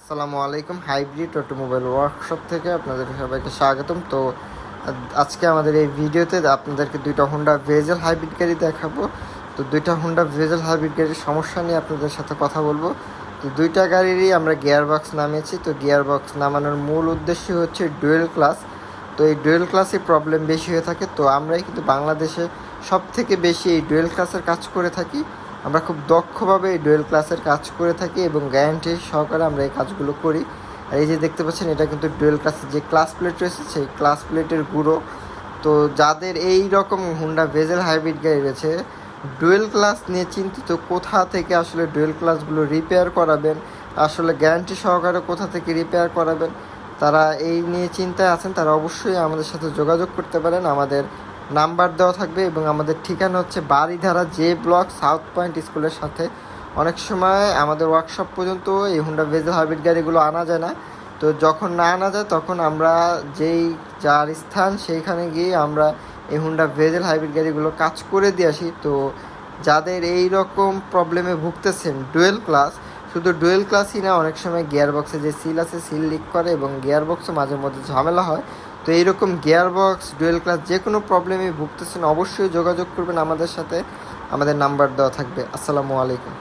আসসালামু আলাইকুম। Hybrid automobile workshop থেকে আপনাদের সবাইকে স্বাগতম। তো আজকে আমাদের এই ভিডিওতে আপনাদেরকে দুইটা হোন্ডা ভেজেল হাইব্রিড গাড়ি দেখাবো। তো দুইটা হোন্ডা ভেজেল হাইব্রিড গাড়ির সমস্যা নিয়ে আপনাদের সাথে কথা বলবো। তো দুইটা গাড়িরই আমরা গিয়ার বক্স নামিয়েছি। তো গিয়ার বক্স নামানোর মূল উদ্দেশ্য হচ্ছে ডুয়েল ক্লাস। তো এই ডুয়েল ক্লাসে প্রবলেম বেশি হয়ে থাকে। তো আমরাই কিন্তু বাংলাদেশে সব থেকে বেশি এই ডুয়েল ক্লাসের কাজ করে থাকি। আমরা খুব দক্ষভাবে এই ডুয়েল ক্লাসের কাজ করে থাকি এবং গ্যারান্টি সহকারে আমরা এই কাজগুলো করি। আর এই যে দেখতে পাচ্ছেন, এটা কিন্তু ডুয়েল ক্লাসের যে ক্লাস প্লেট রয়েছে সেই ক্লাস প্লেটের গুঁড়ো। তো যাদের এই রকম হোন্ডা ভেজেল হাইব্রিড গাড়ি রয়েছে, ডুয়েল ক্লাস নিয়ে চিন্তিত কোথা থেকে আসলে ডুয়েল ক্লাসগুলো রিপেয়ার করাবেন, আসলে গ্যারান্টি সহকারে কোথা থেকে রিপেয়ার করাবেন, তারা এই নিয়ে চিন্তায় আছেন, তারা অবশ্যই আমাদের সাথে যোগাযোগ করতে পারেন। আমাদের নাম্বার দেওয়া থাকবে এবং আমাদের ঠিকানা হচ্ছে Baridhara J block south point স্কুলের সাথে। অনেক সময় আমাদের ওয়ার্কশপ পর্যন্ত এই হোন্ডা ভেজেল হাইব্রিড গাড়িগুলো আনা যায় না। তো যখন না আনা যায় তখন আমরা যার স্থান সেইখানে গিয়ে আমরা এই হোন্ডা ভেজেল হাইব্রিড গাড়িগুলো কাজ করে দিয়ে আসি। তো যাদের এই রকম প্রবলেমে ভুগতেছেন, ডুয়েল ক্লাস, শুধু ডুয়েল ক্লাসই না, অনেক সময় গিয়ার বক্সে যে সিল আছে সিল লিক করে এবং গিয়ার বক্সও মাঝে মধ্যে ঝামেলা হয়। তো এইরকম গিয়ার বক্স, ডুয়েল ক্লাস যে কোনো প্রবলেমে ভুগতেছেন অবশ্যই যোগাযোগ করবেন আমাদের সাথে। আমাদের নাম্বার দেওয়া থাকবে। আসসালামু আলাইকুম।